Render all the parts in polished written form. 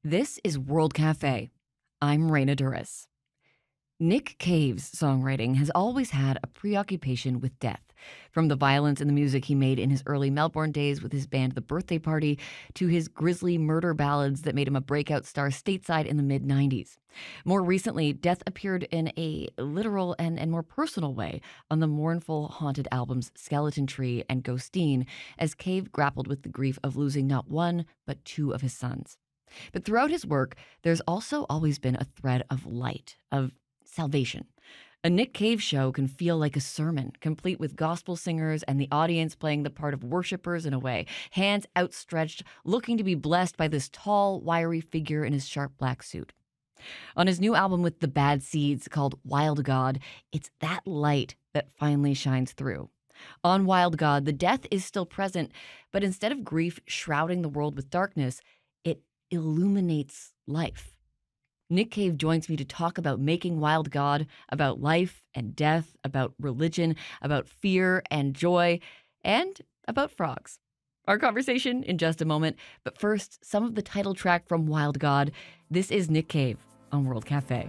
This is World Cafe. I'm Raina Duras. Nick Cave's songwriting has always had a preoccupation with death. From the violence in the music he made in his early Melbourne days with his band The Birthday Party to his grisly murder ballads that made him a breakout star stateside in the mid-90s. More recently, death appeared in a literal and more personal way on the mournful, haunted albums Skeleton Tree and Ghosteen as Cave grappled with the grief of losing not one, but two of his sons. But throughout his work, there's also always been a thread of light, of salvation. A Nick Cave show can feel like a sermon, complete with gospel singers and the audience playing the part of worshipers in a way, hands outstretched, looking to be blessed by this tall, wiry figure in his sharp black suit. On his new album with the Bad Seeds called Wild God, it's that light that finally shines through. On Wild God, the death is still present, but instead of grief shrouding the world with darkness, it illuminates life. Nick Cave joins me to talk about making Wild God, about life and death, about religion, about fear and joy, and about frogs. Our conversation in just a moment, but first, some of the title track from Wild God. This is Nick Cave on World Cafe.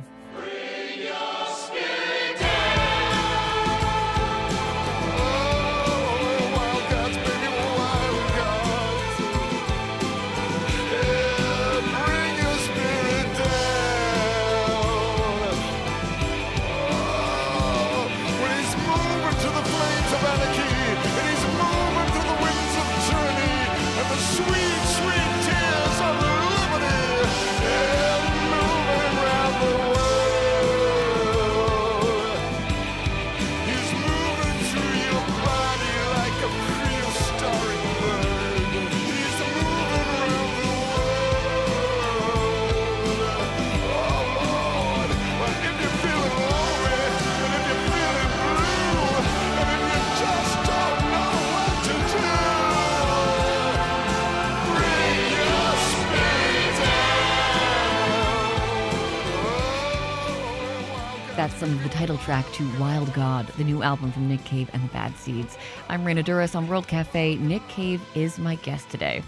That's some of the title track to Wild God, the new album from Nick Cave and the Bad Seeds. I'm Raina Duras on World Cafe. Nick Cave is my guest today.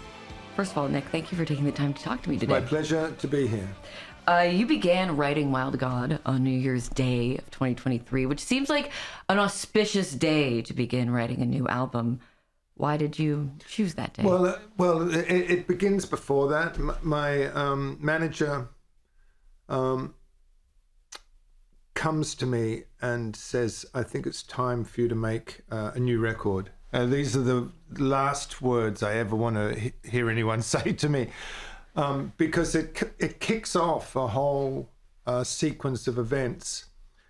First of all, Nick, thank you for taking the time to talk to me today. It's my pleasure to be here. You began writing Wild God on New Year's Day of 2023, which seems like an auspicious day to begin writing a new album. Why did you choose that day? Well, it begins before that. My manager comes to me and says, I think it's time for you to make a new record. These are the last words I ever want to hear anyone say to me, because it kicks off a whole sequence of events,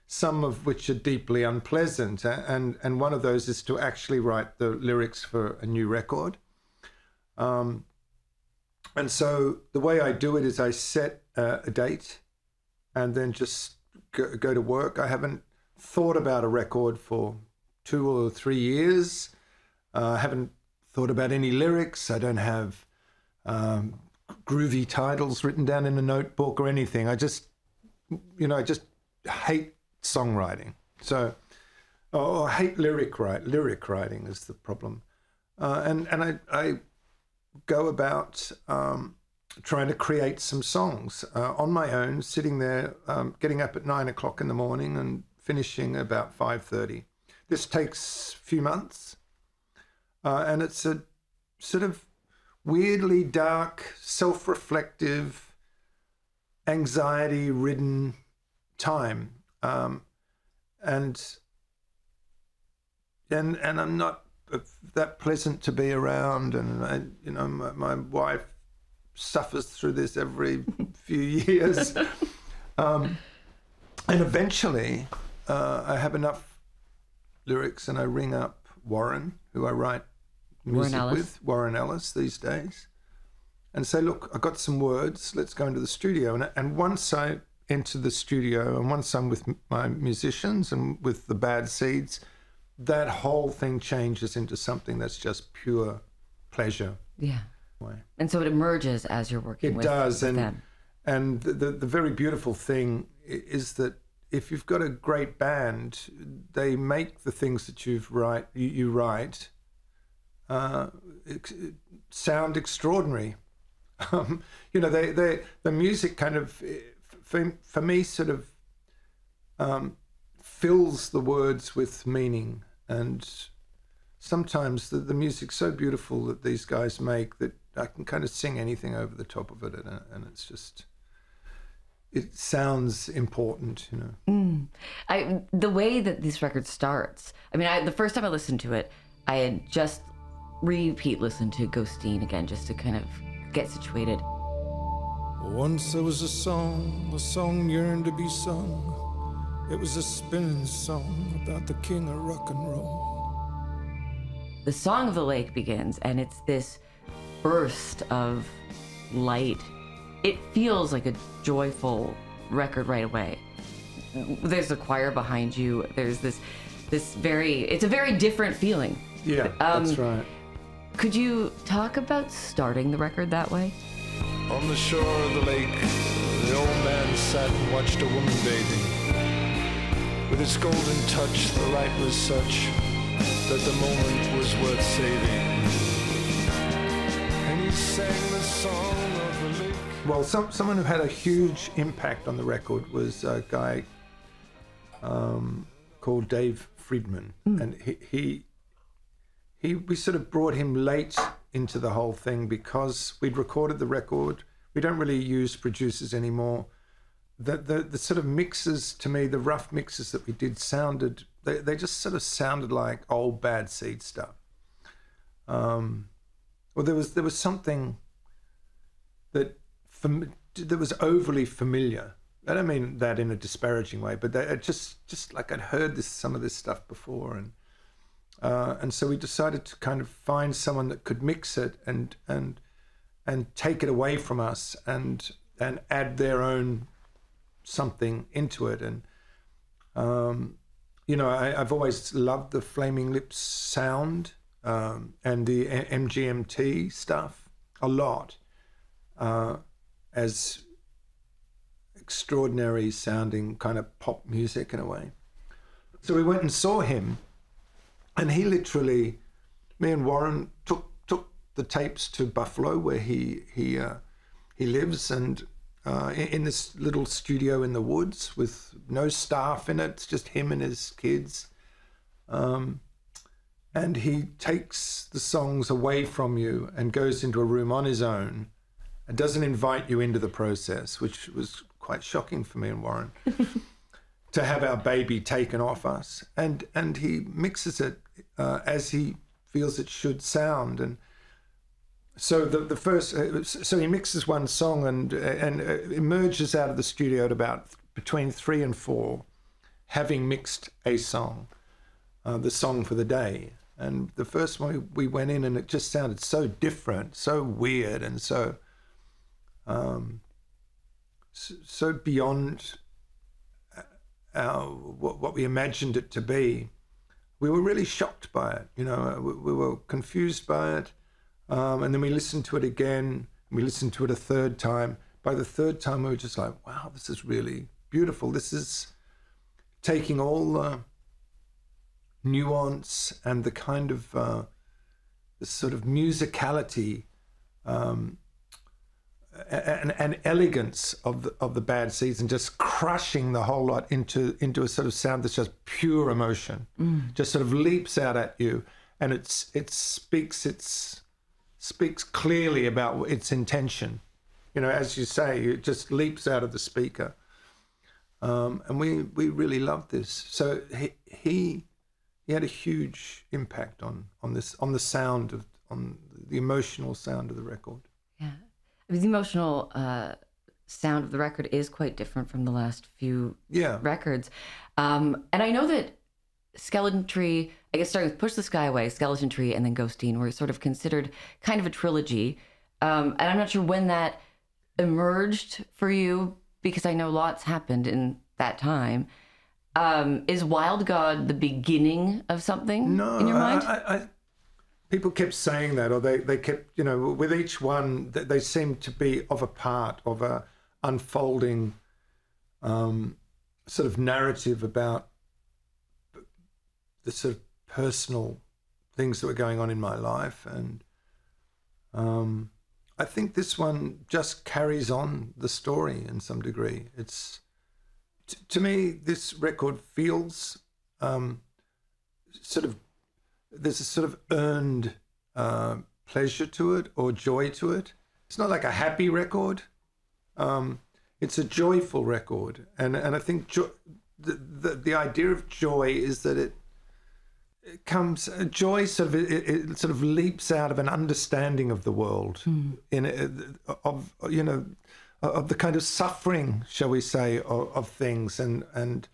some of which are deeply unpleasant. And one of those is to actually write the lyrics for a new record. And so the way I do it is I set a date and then just go to work. I haven't thought about a record for 2 or 3 years. I haven't thought about any lyrics. I don't have groovy titles written down in a notebook or anything. I just hate songwriting. So, I hate lyric writing is the problem. And I go about trying to create some songs on my own, sitting there, getting up at 9 o'clock in the morning and finishing about 5:30. This takes a few months, and it's a sort of weirdly dark, self-reflective, anxiety-ridden time, and I'm not that pleasant to be around, and my wife suffers through this every few years. And eventually I have enough lyrics and I ring up Warren, who I write music with, Warren Ellis these days, and say, look, I got some words, let's go into the studio. And once I enter the studio and once I'm with my musicians and with the Bad Seeds, that whole thing changes into something that's just pure pleasure. Yeah. And so it emerges as you're working with them. It does, and the very beautiful thing is that if you've got a great band, they make the things that you write sound extraordinary. The music kind of, for me, sort of fills the words with meaning. And sometimes the music's so beautiful that these guys make that I can kind of sing anything over the top of it, and it's just, it sounds important, The way that this record starts, the first time I listened to it, I had just listened to Ghosteen again, just to kind of get situated. Once there was a song yearned to be sung. It was a spinning song about the king of rock and roll. The Song of the Lake begins, and it's this burst of light. It feels like a joyful record right away. There's a choir behind you. There's it's a very different feeling. Yeah, that's right. Could you talk about starting the record that way? On the shore of the lake, the old man sat and watched a woman bathing. With its golden touch, the light was such that the moment was worth saving. And he sang the song of the lake. Well, someone who had a huge impact on the record was a guy called Dave Friedman. And we sort of brought him late into the whole thing because we'd recorded the record. We don't really use producers anymore. The sort of mixes, to me, the rough mixes that we did sounded, they just sort of sounded like old Bad Seed stuff. Well, there was something that was overly familiar. I don't mean that in a disparaging way, but just like I'd heard some of this stuff before, and so we decided to kind of find someone that could mix it and take it away from us and add their own something into it. And I've always loved the Flaming Lips sound and the MGMT stuff a lot, as extraordinary sounding kind of pop music in a way. So we went and saw him, and he literally, me and Warren took the tapes to Buffalo, where he lives, and in this little studio in the woods with no staff in it. It's just him and his kids. And he takes the songs away from you and goes into a room on his own and doesn't invite you into the process, which was quite shocking for me and Warren, to have our baby taken off us. And he mixes it as he feels it should sound. And so so he mixes one song and emerges out of the studio at about between 3 and 4, having mixed a song, the song for the day. And the first one we went in, and it just sounded so different, so weird, and so beyond what we imagined it to be. We were really shocked by it. We were confused by it. And then we listened to it again. We listened to it a third time. By the third time, we were just like, wow, this is really beautiful. This is taking all the nuance and the kind of the sort of musicality and elegance of the Bad Seeds, and just crushing the whole lot into a sort of sound that's just pure emotion, just sort of leaps out at you, and it speaks clearly about its intention. As you say, it just leaps out of the speaker. And we really loved this. So he had a huge impact on the sound on the emotional sound of the record. Yeah. The emotional sound of the record is quite different from the last few records. And I know that Skeleton Tree, I guess starting with Push the Sky Away, Skeleton Tree, and then Ghosteen were sort of considered kind of a trilogy. And I'm not sure when that emerged for you, because I know lots happened in that time. Is Wild God the beginning of something in your mind? People kept saying that, or they kept, with each one, they seemed to be of a part of a unfolding sort of narrative about the sort of personal things that were going on in my life. And I think this one just carries on the story in some degree. It's to me, this record feels sort of, there's a sort of earned pleasure to it or joy to it. It's not like a happy record. It's a joyful record, and I think the idea of joy is that it comes, joy sort of it sort of leaps out of an understanding of the world, of the kind of suffering, shall we say, of things, and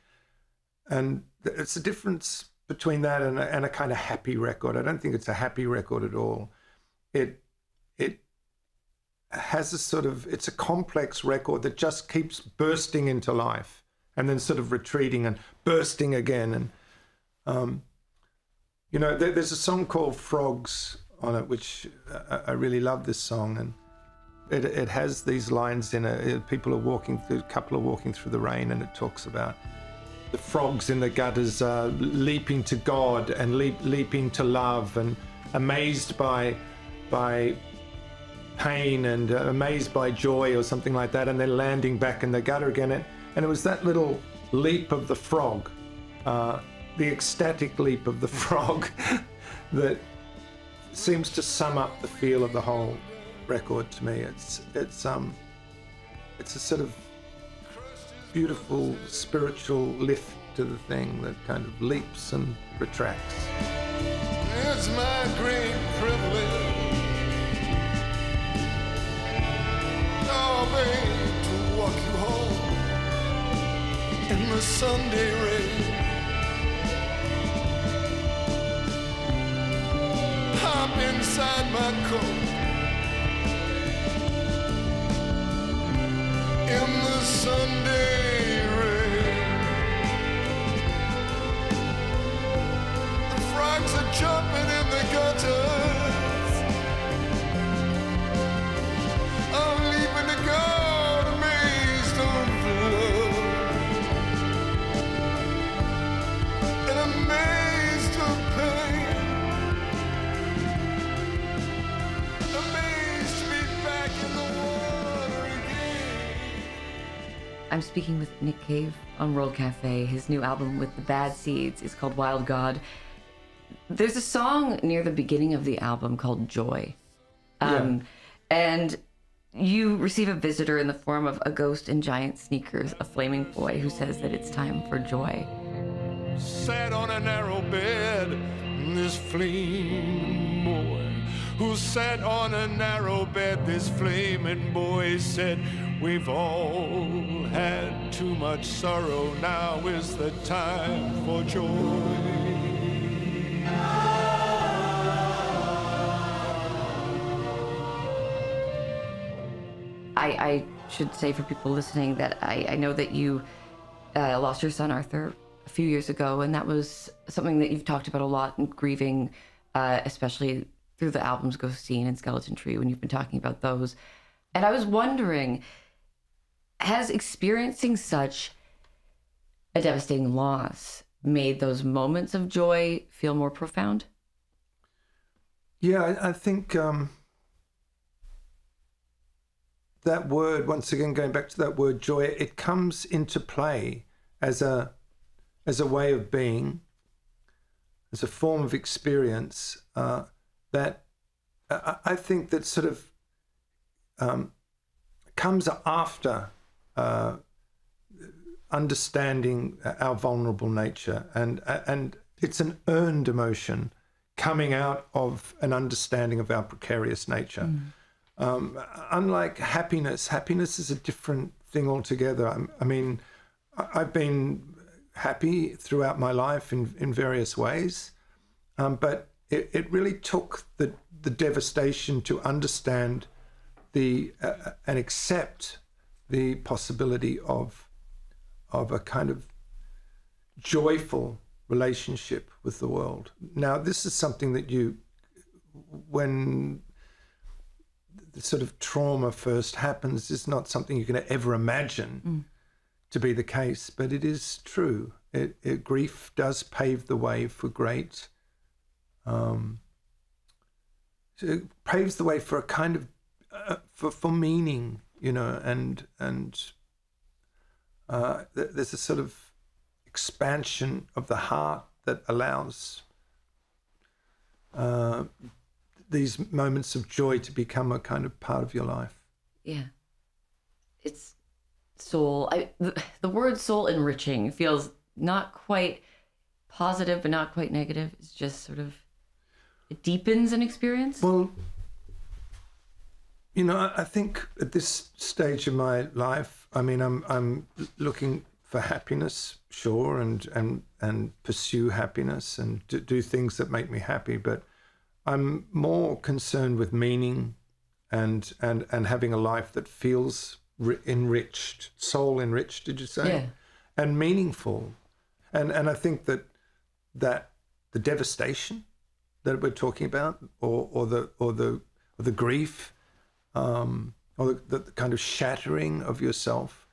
it's a difference between that and a kind of happy record. I don't think it's a happy record at all. It has a sort of, it's a complex record that just keeps bursting into life and then sort of retreating and bursting again. And, there's a song called Frogs on it, which I really love this song. And it has these lines in it. A couple are walking through the rain, and it talks about the frogs in the gutters leaping to God and leaping to love, and amazed by pain and amazed by joy or something like that, and then landing back in the gutter again. And it was that little leap of the frog, the ecstatic leap of the frog, that seems to sum up the feel of the whole record to me. It's a sort of beautiful spiritual lift to the thing that kind of leaps and retracts. It's my great privilege, to walk you home in the Sunday rain. Hop inside my coat in the Sunday rain. The frogs are jumping in the gutters. I'm leaping to God, amazed of love, and amazed of pain, amazed to be back in the water again. I'm speaking with Nick Cave on World Cafe. His new album with the Bad Seeds is called Wild God. There's a song near the beginning of the album called Joy. And you receive a visitor in the form of a ghost in giant sneakers, a flaming boy who says that it's time for joy. Sat on a narrow bed, this flaming boy, who sat on a narrow bed, this flaming boy said, we've all had too much sorrow, now is the time for joy. I should say for people listening that I know that you lost your son Arthur a few years ago, and that was something that you've talked about a lot in grieving, especially through the albums Ghosteen and Skeleton Tree, when you've been talking about those. And I was wondering, has experiencing such a devastating loss made those moments of joy feel more profound? Yeah, I think that word, once again, going back to that word joy, it comes into play as a way of being, as a form of experience that I think that sort of comes after understanding our vulnerable nature, and it's an earned emotion coming out of an understanding of our precarious nature. Unlike happiness is a different thing altogether. I mean, I've been happy throughout my life in various ways, but it really took the devastation to understand and accept the possibility of a kind of joyful relationship with the world. Now, this is something that when the sort of trauma first happens, is not something you can ever imagine to be the case, but it is true. Grief does pave the way for it paves the way for a kind of for meaning, you know, and there's a sort of expansion of the heart that allows these moments of joy to become a kind of part of your life. Yeah. It's soul. The word soul enriching feels not quite positive, but not quite negative. It's just sort of, it deepens an experience. Well, you know, I think at this stage of my life, I mean, I'm looking for happiness, sure, and pursue happiness and do things that make me happy. But I'm more concerned with meaning and having a life that feels enriched, soul enriched. Did you say? Yeah. And meaningful. And I think that the devastation that we're talking about, or the grief, or the kind of shattering of yourself,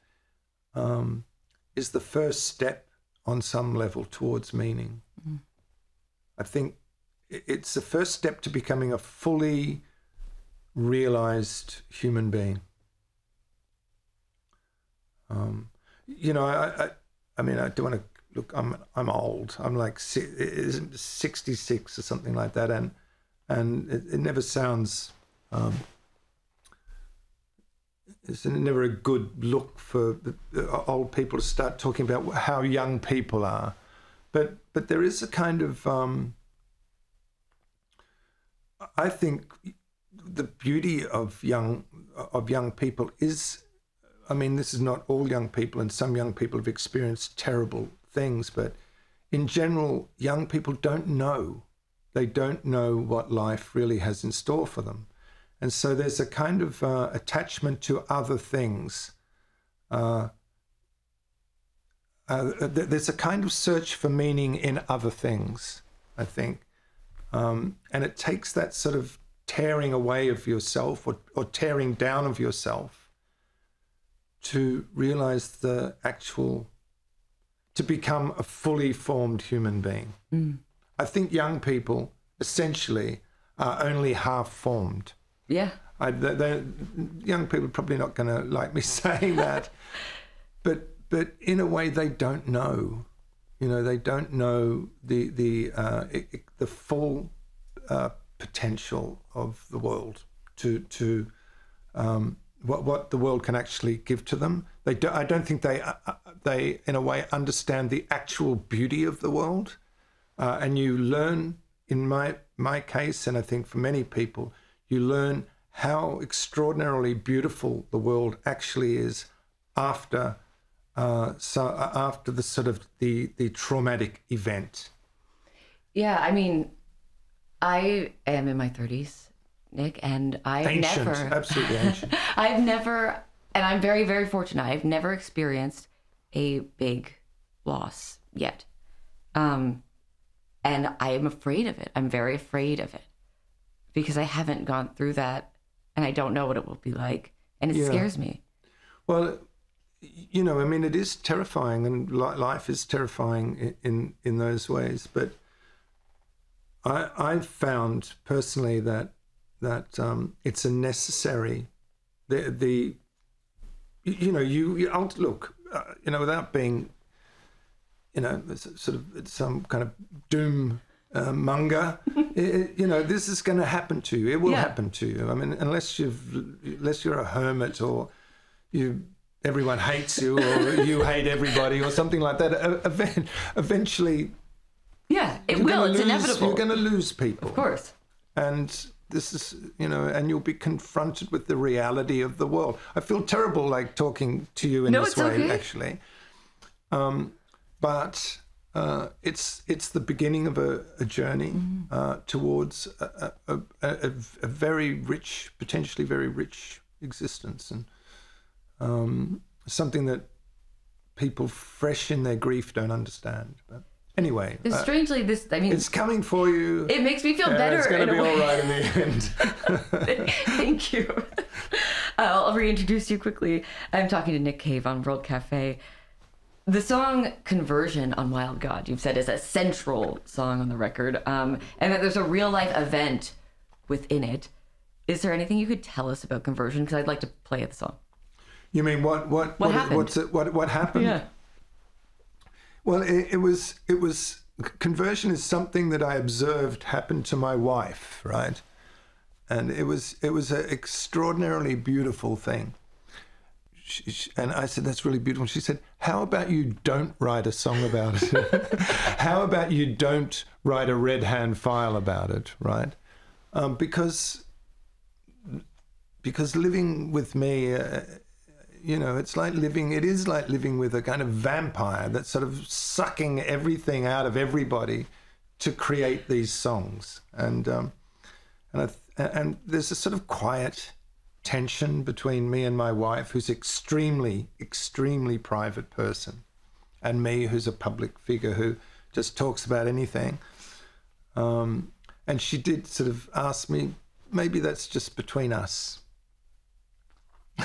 is the first step on some level towards meaning. Mm. I think it's the first step to becoming a fully realized human being. You know, I mean, I don't want to look. I'm old. I'm like 66 or something like that, and it never sounds. It's never a good look for old people to start talking about how young people are, but there is a kind of I think the beauty of young people is, I mean, this is not all young people, and some young people have experienced terrible things, but in general, young people don't know. They don't know what life really has in store for them. And so there's a kind of attachment to other things. There's a kind of search for meaning in other things, I think. And it takes that sort of tearing away of yourself or tearing down of yourself to realize to become a fully formed human being. Mm. I think young people essentially are only half formed. Yeah. Young people are probably not going to like me saying that, but in a way they don't know. You know, they don't know the full potential of the world to what the world can actually give to them. I don't think they in a way understand the actual beauty of the world, and you learn, in my case, and I think for many people, you learn how extraordinarily beautiful the world actually is after the sort of the traumatic event. Yeah, I mean, I am in my 30s, Nick, and absolutely ancient. I've never, and I'm very, very fortunate, I've never experienced a big loss yet. And I am afraid of it. I'm very afraid of it because I haven't gone through that and I don't know what it will be like. And it scares me. Well, you know, I mean, it is terrifying, and life is terrifying in those ways. But I've found personally that it's a necessary, you look, you know, without being, you know, sort of some kind of doom monger, you know, this is going to happen to you. It will happen to you. I mean, unless you're a hermit, or everyone hates you, or you hate everybody, or something like that. Eventually, it will. It's inevitable. You're going to lose people, of course. And this is, you know, and you'll be confronted with the reality of the world. I feel terrible, like talking to you in this way, actually. But it's the beginning of a journey towards a very rich, potentially very rich existence, and something that people fresh in their grief don't understand. But anyway, strangely, it's coming for you. It makes me feel better. It's going to be all right in the end. Thank you. I'll reintroduce you quickly. I'm talking to Nick Cave on World Cafe. The song Conversion on Wild God, you've said, is a central song on the record, and that there's a real life event within it. Is there anything you could tell us about Conversion? Because I'd like to play the song. You mean what happened? What happened? Yeah. Well, it was Conversion is something that I observed happen to my wife, right? And it was an extraordinarily beautiful thing. And I said, that's really beautiful. She said, how about you don't write a song about it? How about you don't write a red hand file about it, right? Because living with me, it is like living with a kind of vampire that's sort of sucking everything out of everybody to create these songs. And there's a sort of quiet tension between me and my wife, who's extremely, extremely private person, and me, who's a public figure who just talks about anything. And she did sort of ask me, maybe that's just between us.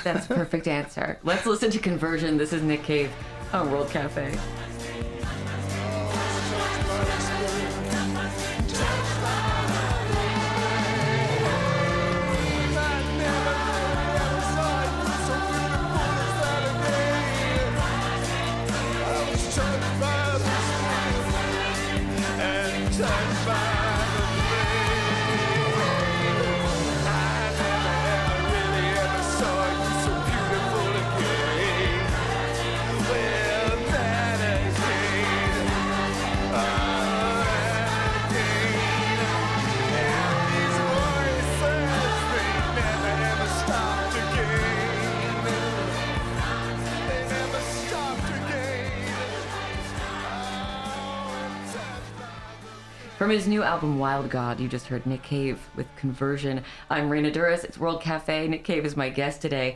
That's a perfect answer. Let's listen to Conversion. This is Nick Cave on World Cafe. From his new album, Wild God, you just heard Nick Cave with Conversion. I'm Raina Douris. It's World Cafe. Nick Cave is my guest today.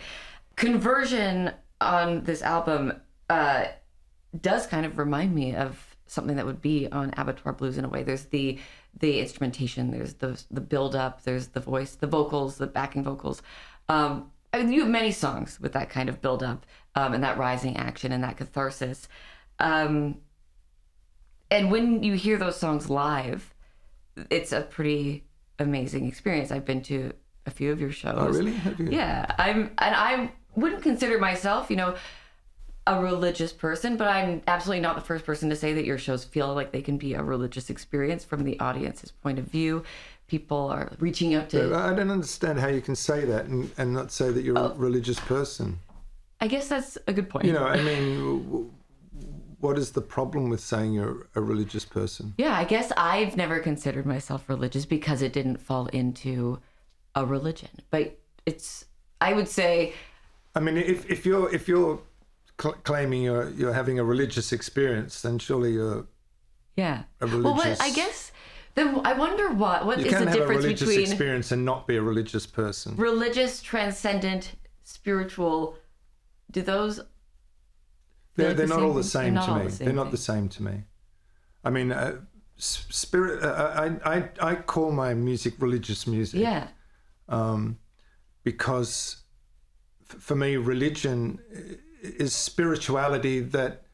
Conversion on this album does kind of remind me of something that would be on Abattoir Blues in a way. There's the instrumentation, there's the build-up, there's the voice, the vocals, the backing vocals. I mean, you have many songs with that kind of build-up and that rising action and that catharsis. And when you hear those songs live, it's a pretty amazing experience. I've been to a few of your shows. Oh, really? Have you? Yeah. I wouldn't consider myself, a religious person, but I'm absolutely not the first person to say that your shows feel like they can be a religious experience from the audience's point of view. People are reaching out to... I don't understand how you can say that and not say that you're a religious person. I guess that's a good point. What is the problem with saying you're a religious person? Yeah, I guess I've never considered myself religious because it didn't fall into a religion. But I would say... I mean, if you're claiming you're having a religious experience, then surely you're a religious... Well, I guess... Then I wonder what is the difference between... You can't have a religious experience and not be a religious person. Religious, transcendent, spiritual, do those... They're not all the same to me. They're not the same to me. I mean, spirit. I call my music religious music. Yeah. Because for me, religion is spirituality that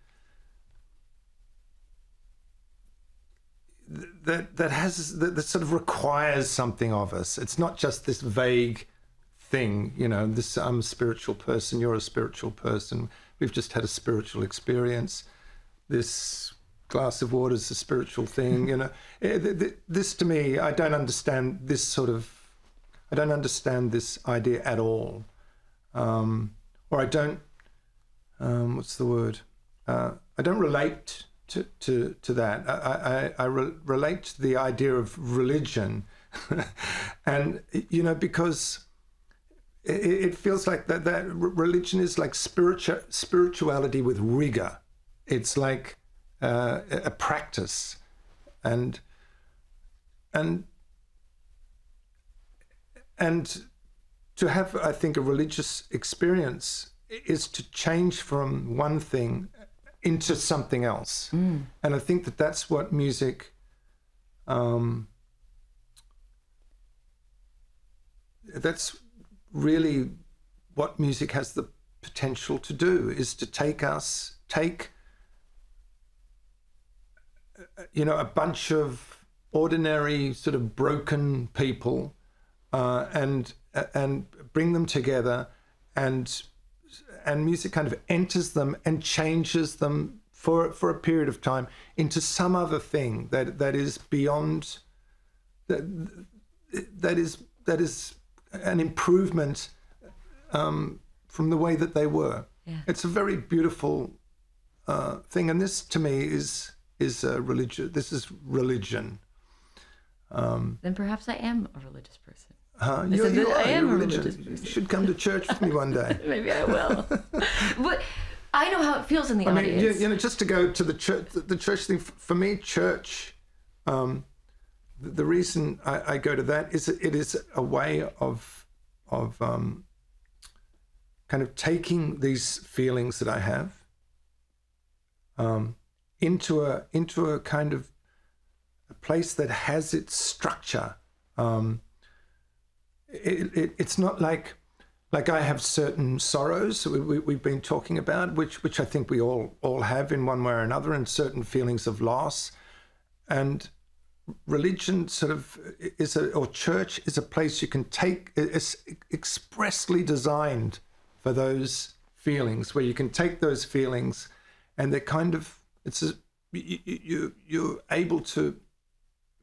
sort of requires something of us. It's not just this vague thing. I'm a spiritual person. You're a spiritual person. We've just had a spiritual experience. This glass of water is a spiritual thing. This to me, I don't understand this idea at all. Or I don't, what's the word? I don't relate to that. I relate to the idea of religion. And, because it feels like that religion is like spirituality with rigor. It's like a practice, and to have, I think, a religious experience is to change from one thing into something else. And I think that's what music that's really what music has the potential to do, is to take a bunch of ordinary sort of broken people and and bring them together, and music kind of enters them and changes them for a period of time into some other thing that is beyond that is an improvement from the way that they were. Yeah. It's a very beautiful thing, and this to me is religion. This is religion. Then perhaps I am a religious person. I am a religious person. You should come to church with me one day. Maybe I will. But I know how it feels in the audience. You know, just to go to the church thing, for me, church, the reason I go to that is it is a way of kind of taking these feelings that I have into a kind of a place that has its structure. It's not like I have certain sorrows we've been talking about, which I think we all have in one way or another, and certain feelings of loss. And religion or church is a place you can take. It's expressly designed for those feelings, where you can take those feelings, and they're kind of you're able to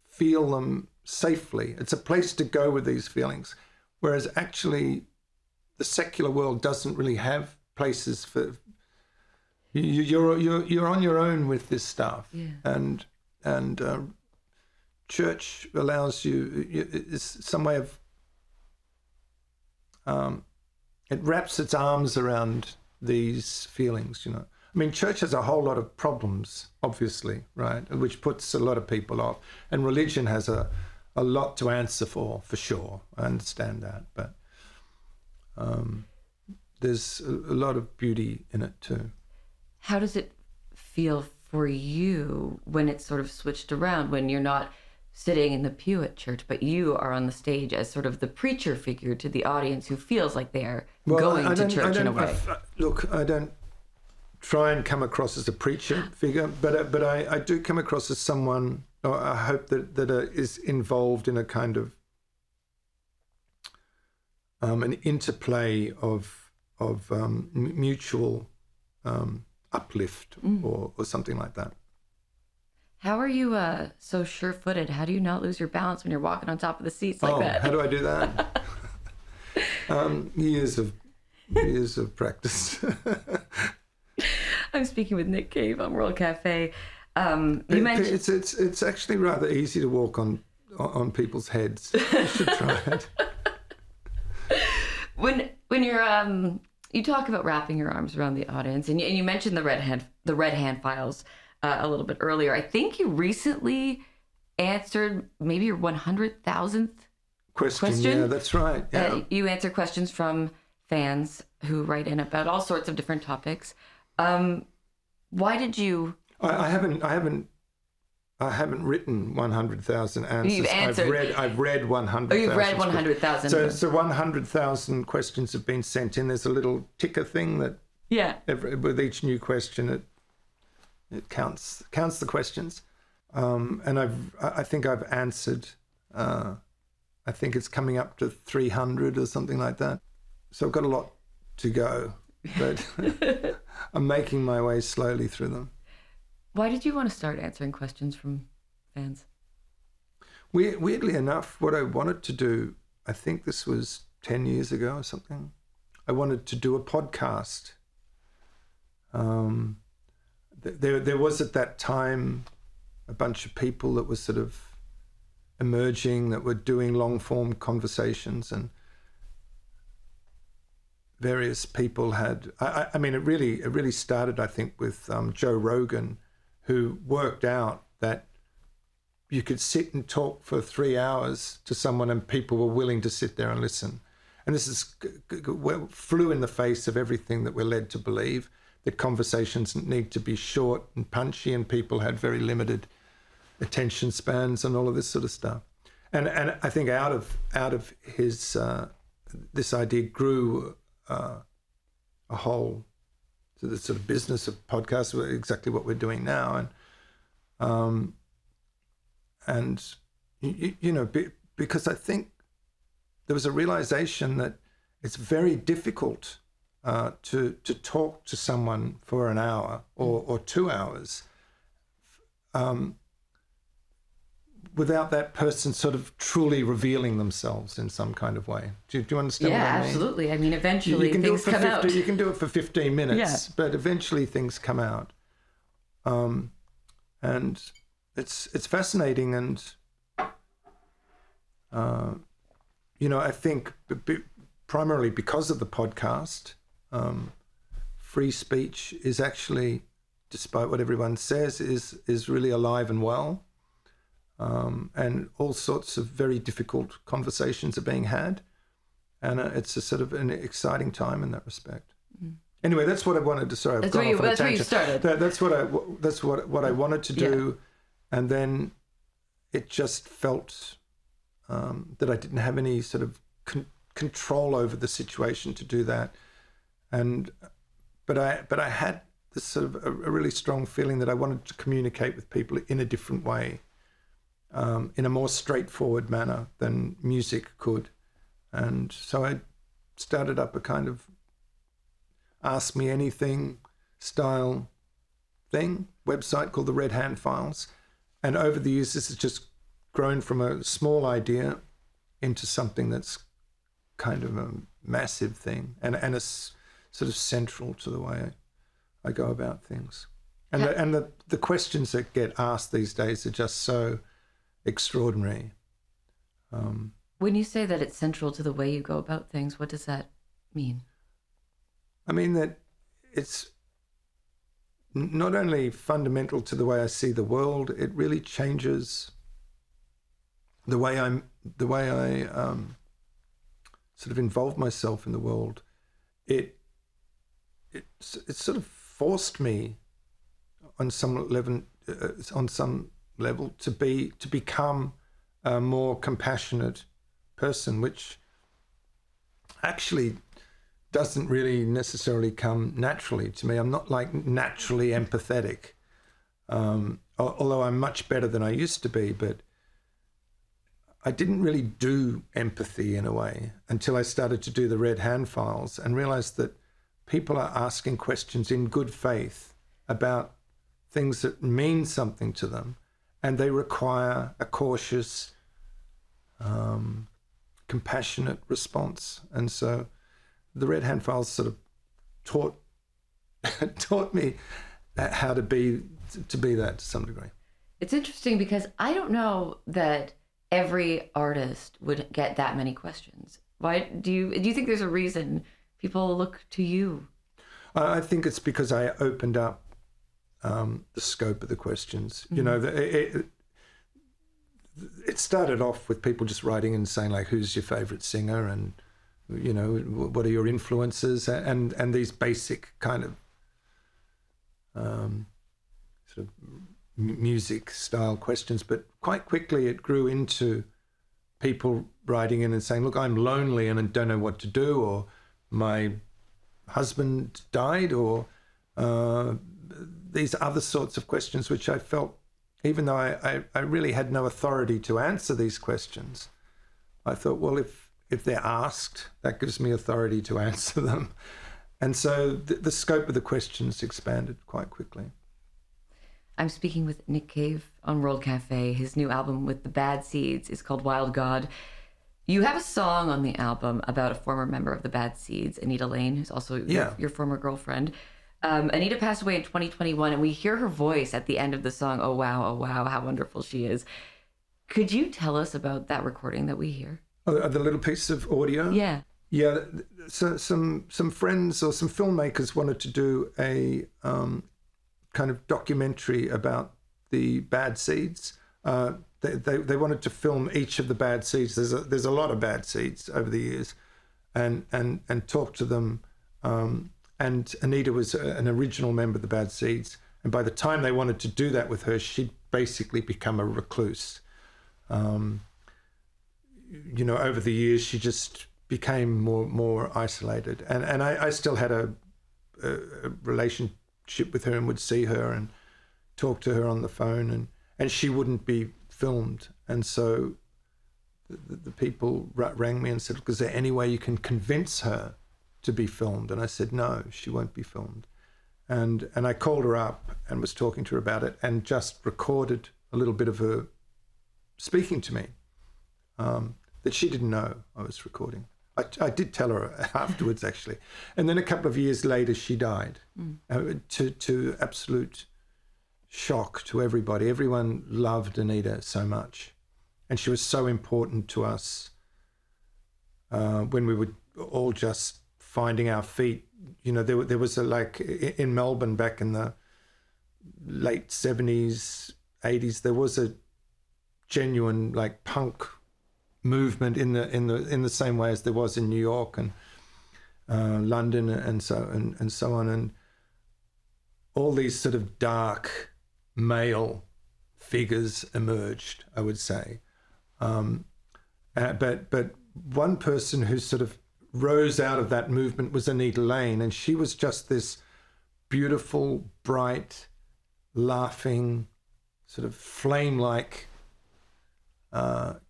feel them safely. It's a place to go with these feelings, whereas actually the secular world doesn't really have places for you. You're on your own with this stuff. Yeah. And church allows you. It's some way of it wraps its arms around these feelings. You know, I mean, church has a whole lot of problems, obviously, right, which puts a lot of people off, and religion has a lot to answer for sure. I understand that, but there's a lot of beauty in it too. How does it feel for you when it's sort of switched around, when you're not sitting in the pew at church, but you are on the stage as sort of the preacher figure to the audience who feels like they're going to church in a way? Look, I don't try and come across as a preacher figure, but I do come across as someone, or I hope that is involved in a kind of an interplay of mutual uplift or something like that. How are you so sure-footed? How do you not lose your balance when you're walking on top of the seats like that? How do I do that? Years of practice. I'm speaking with Nick Cave on World Cafe. You mentioned it's actually rather easy to walk on people's heads. You should try it. When you're you talk about wrapping your arms around the audience, and you mentioned the red hand files a little bit earlier. I think you recently answered maybe your 100,000th question. Yeah, that's right. Yeah. You answer questions from fans who write in about all sorts of different topics. Why did you? I haven't written 100,000 answers. You've answered. I've read 100,000. Oh, you've read 100,000. So 100,000 questions have been sent in. There's a little ticker thing that with each new question it counts the questions. And I think I've answered. I think it's coming up to 300 or something like that. So I've got a lot to go, but I'm making my way slowly through them. Why did you want to start answering questions from fans? Weirdly enough, what I wanted to do, I think this was 10 years ago or something, I wanted to do a podcast. There was at that time a bunch of people that were sort of emerging, that were doing long-form conversations, and various people had, I mean, it really started, I think, with Joe Rogan, who worked out that you could sit and talk for 3 hours to someone and people were willing to sit there and listen. And this flew in the face of everything that we're led to believe, that conversations need to be short and punchy, and people had very limited attention spans and all of this sort of stuff. And I think out of his this idea grew a whole the sort of business of podcasts, exactly what we're doing now, and you know, because I think there was a realization that it's very difficult to talk to someone for an hour or 2 hours without that person sort of truly revealing themselves in some kind of way. Do you understand what I mean? Yeah, absolutely. I mean, eventually things come out. You can do it for 15 minutes, but eventually things come out. And it's fascinating, and I think primarily because of the podcast, free speech is actually, despite what everyone says, is really alive and well, and all sorts of very difficult conversations are being had, and it's a sort of an exciting time in that respect. Anyway, that's what I wanted to. Sorry, I've gone off on a tangent. That's where you started. That's what I wanted to do, and then it just felt that I didn't have any sort of control over the situation to do that, but I had this sort of a really strong feeling that I wanted to communicate with people in a different way, in a more straightforward manner than music could, and so I started up a kind of Ask Me Anything style website called the Red Hand Files. And over the years, this has just grown from a small idea into something that's kind of a massive thing and it's sort of central to the way I go about things. And the questions that get asked these days are just so extraordinary. When you say that it's central to the way you go about things, what does that mean? I mean that it's not only fundamental to the way I see the world, it really changes the way I sort of involve myself in the world. It sort of forced me on some level to become a more compassionate person, which actually doesn't really necessarily come naturally to me. I'm not like naturally empathetic, although I'm much better than I used to be, but I didn't really do empathy in a way until I started to do the Red Hand Files and realized that people are asking questions in good faith about things that mean something to them, and they require a cautious, compassionate response. And so the Red Hand Files sort of taught me how to be that to some degree. It's interesting because I don't know that every artist would get that many questions. Why do you think there's a reason people look to you? I think it's because I opened up the scope of the questions. Mm-hmm. You know, it started off with people just writing and saying like, "Who's your favorite singer?" and you know, what are your influences, and these basic kind of sort of music style questions. But quite quickly it grew into people writing in and saying, look, I'm lonely and I don't know what to do, or my husband died, or these other sorts of questions, which I felt, even though I really had no authority to answer these questions, I thought, well, if they're asked, that gives me authority to answer them. And so the scope of the questions expanded quite quickly. I'm speaking with Nick Cave on World Cafe. His new album with the Bad Seeds is called Wild God. You have a song on the album about a former member of the Bad Seeds, Anita Lane, who's also your former girlfriend. Anita passed away in 2021, and we hear her voice at the end of the song, oh wow, how wonderful she is. Could you tell us about that recording that we hear? Oh, the little piece of audio? Yeah. Yeah, so some friends or some filmmakers wanted to do a kind of documentary about the Bad Seeds. They wanted to film each of the Bad Seeds. There's a lot of Bad Seeds over the years, and talk to them. And Anita was an original member of the Bad Seeds, and by the time they wanted to do that with her, she'd basically become a recluse. You know, over the years, she just became more isolated, and I still had a relationship with her and would see her and talk to her on the phone, and she wouldn't be filmed. And so the people rang me and said, look, is there any way you can convince her to be filmed? And I said, no, she won't be filmed. And I called her up and was talking to her about it and just recorded a little bit of her speaking to me that she didn't know I was recording. I did tell her afterwards, actually. And then a couple of years later, she died, to absolute shock to everybody. Everyone loved Anita so much. And she was so important to us when we were all just finding our feet. You know, there was in Melbourne back in the late 70s, 80s, there was a genuine like punk movement in the same way as there was in New York and London and so on, and all these sort of dark male figures emerged, I would say, but one person who sort of rose out of that movement was Anita Lane, and she was just this beautiful, bright, laughing, sort of flame-like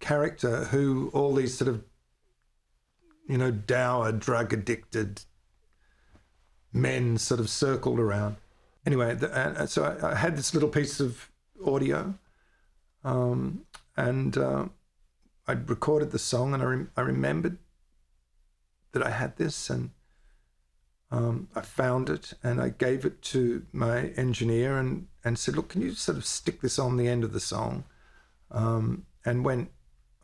character who all these sort of, you know, dour, drug-addicted men sort of circled around. Anyway, so I had this little piece of audio, and I recorded the song, and I remembered that I had this, and I found it, and I gave it to my engineer and said, look, can you sort of stick this on the end of the song? And went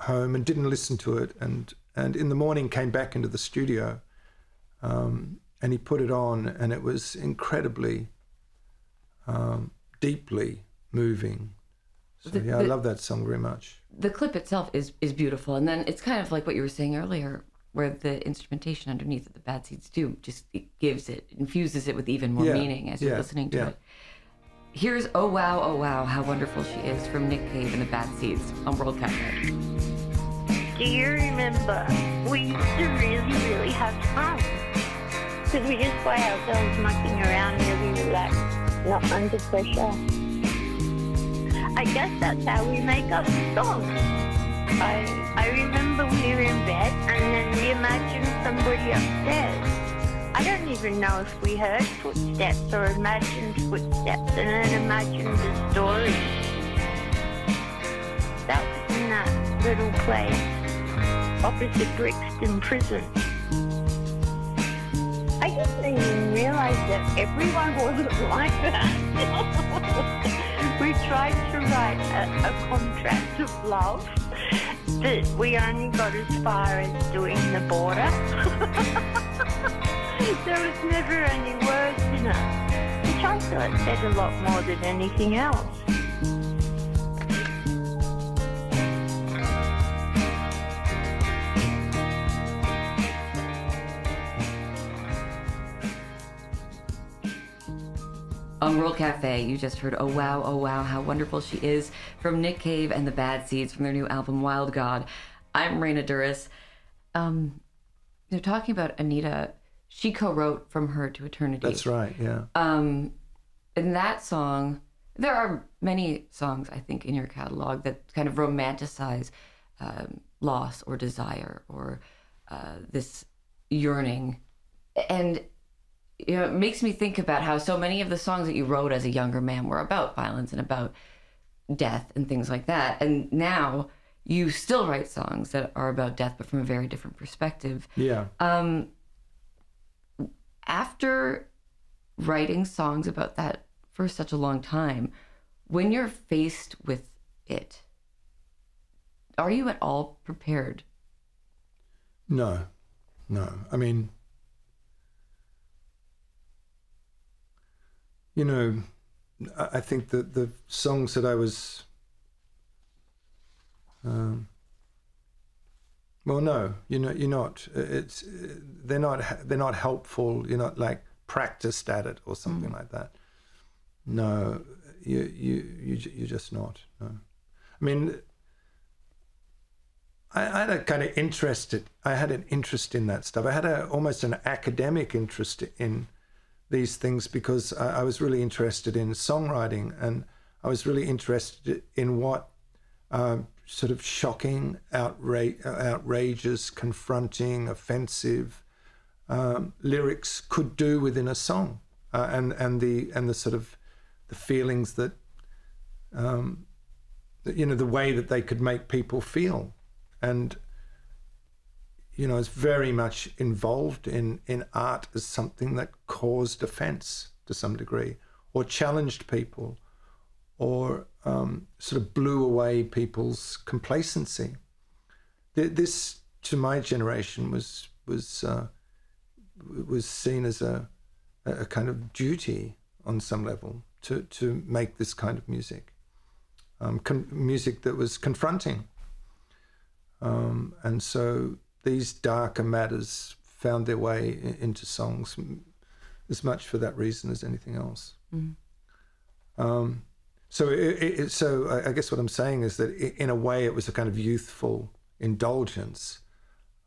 home and didn't listen to it, and in the morning came back into the studio, and he put it on, and it was incredibly deeply moving. So I love that song very much. The clip itself is beautiful, and then it's kind of like what you were saying earlier, where the instrumentation underneath that the Bad Seeds do just infuses it with even more meaning as you're listening to it. Here's Oh Wow, How Wonderful She Is from Nick Cave and the Bad Seeds on World Cafe. Do you remember? We used to really, really have fun. Because we just by ourselves mucking around, really relaxed, not under pressure. I guess that's how we make up the songs. I remember we were in bed and then we imagined somebody upstairs. I don't even know if we heard footsteps or imagined footsteps and then imagined the story. That was in that little place opposite Brixton Prison. I didn't even realize that everyone wasn't like that. We tried to write a contract of love, but we only got as far as doing the border. There was never any words in it, which I thought said a lot more than anything else. On World Cafe, you just heard Oh Wow, How Wonderful She Is from Nick Cave and the Bad Seeds from their new album Wild God. I'm Raina Duras. They're talking about Anita. She co-wrote From Her to Eternity. That's right, yeah. In that song, there are many songs, I think, in your catalog that kind of romanticize loss or desire or this yearning. And you know, it makes me think about how so many of the songs that you wrote as a younger man were about violence and about death and things like that. And now you still write songs that are about death, but from a very different perspective. Yeah. After writing songs about that for such a long time, when you're faced with it, are you at all prepared? No. I mean, you know, I think that the songs that I was, well, no, you're not. They're not helpful. You're not like practiced at it or something like that. No, you're just not. No, I mean, I had a kind of interest. I had an interest in that stuff. I had almost an academic interest in these things because I was really interested in songwriting, and I was really interested in what sort of shocking, outrageous, confronting, offensive lyrics could do within a song, and the sort of the feelings that the way that they could make people feel. And is very much involved in art as something that caused offence to some degree, or challenged people, or sort of blew away people's complacency. This, to my generation, was seen as a kind of duty on some level to make this kind of music, music that was confronting, and so these darker matters found their way into songs as much for that reason as anything else. Mm. So I guess what I'm saying is that in a way it was a kind of youthful indulgence.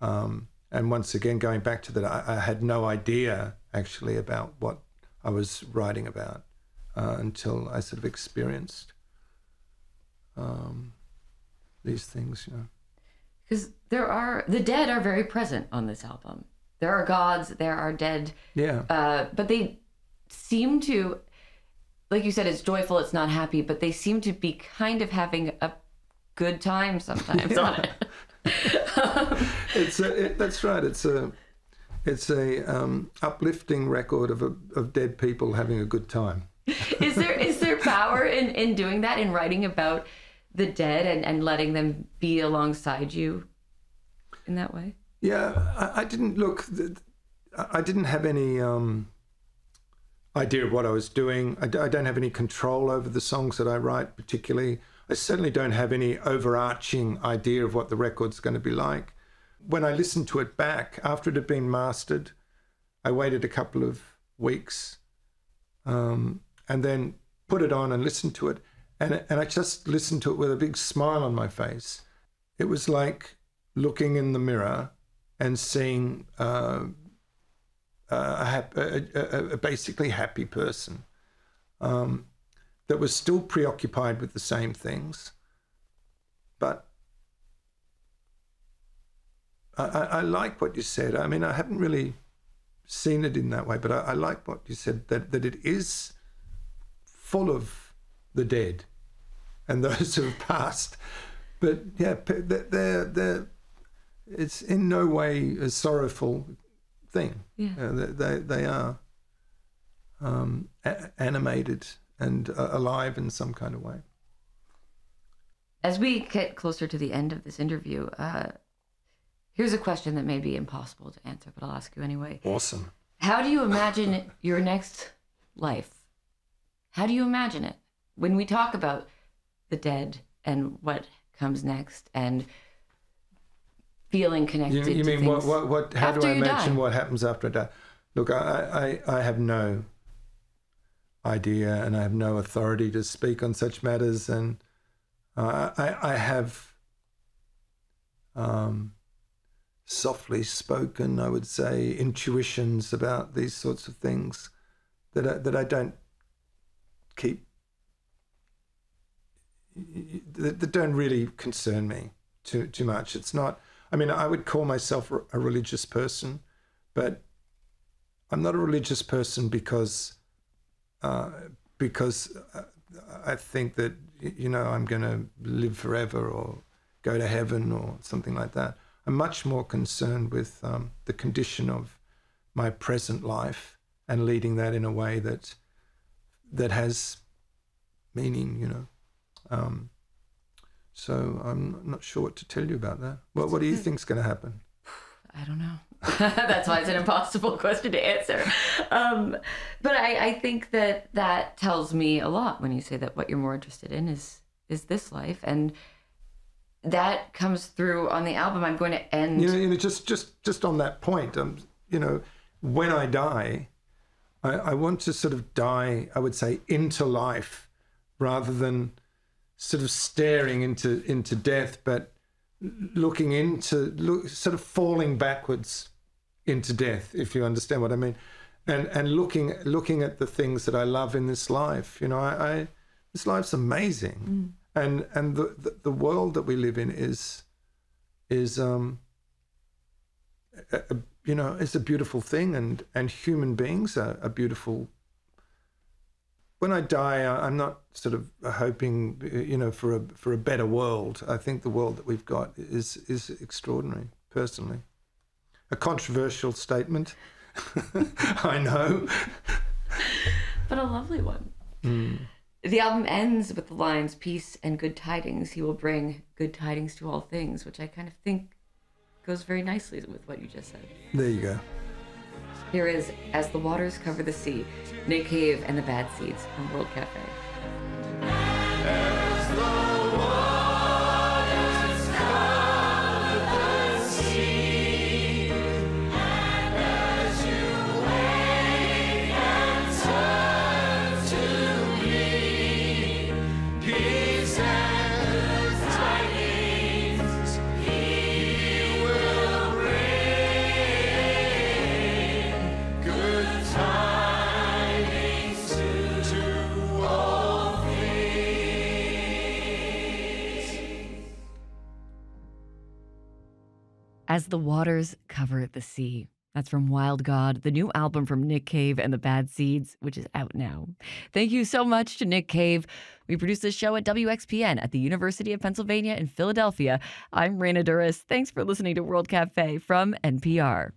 And once again, going back to that, I had no idea actually about what I was writing about until I sort of experienced these things, Because the dead are very present on this album. There are gods, there are dead. Yeah. But they seem to, like you said, it's joyful, it's not happy, but they seem to be kind of having a good time sometimes on it. That's right. It's a uplifting record of dead people having a good time. Is there power in doing that, in writing about the dead and letting them be alongside you in that way? Yeah, I didn't have any idea of what I was doing. I don't have any control over the songs that I write particularly. I certainly don't have any overarching idea of what the record's going to be like. When I listened to it back, after it had been mastered, I waited a couple of weeks and then put it on and listened to it. And I just listened to it with a big smile on my face. It was like looking in the mirror and seeing a basically happy person that was still preoccupied with the same things. But I like what you said. I mean, I haven't really seen it in that way, but I like what you said, that it is full of the dead and those who have passed. But yeah, it's in no way a sorrowful thing. Yeah. They are animated and alive in some kind of way. As we get closer to the end of this interview, here's a question that may be impossible to answer, but I'll ask you anyway. Awesome. How do you imagine your next life? How do you imagine it? When we talk about the dead and what comes next and feeling connected you mean to things what how do I imagine die? What happens after I die? Look, I have no idea, and I have no authority to speak on such matters, and I have softly spoken, I would say, intuitions about these sorts of things that I don't keep, that don't really concern me too much. It's not, I mean, I would call myself a religious person, but I'm not a religious person because I think that, I'm going to live forever or go to heaven or something like that. I'm much more concerned with the condition of my present life and leading that in a way that has meaning, So I'm not sure what to tell you about that. What do you think's going to happen? I don't know. That's why it's an impossible question to answer. But I think that tells me a lot when you say that what you're more interested in is this life, and that comes through on the album. I'm going to end. Just on that point. When I die, I want to sort of die, I would say, into life, rather than sort of staring into death, but sort of falling backwards into death, if you understand what I mean, and looking at the things that I love in this life. This life's amazing, And the world that we live in is is a beautiful thing, and human beings are beautiful. When I die, I'm not sort of hoping, for a better world. I think the world that we've got is extraordinary, personally. A controversial statement, I know. But a lovely one. The album ends with the lines, "Peace and good tidings, he will bring good tidings to all things," which I kind of think goes very nicely with what you just said. There you go. Here is "As the Waters Cover the Sea," Nick Cave and the Bad Seeds from World Cafe. As the waters cover the sea, and as you wake and turn to me, peace and tidings he will bring, good tidings to all things. "As the Waters Cover the Sea." That's from Wild God, the new album from Nick Cave and the Bad Seeds, which is out now. Thank you so much to Nick Cave. We produce this show at WXPN at the University of Pennsylvania in Philadelphia. I'm Raina Duras. Thanks for listening to World Cafe from NPR.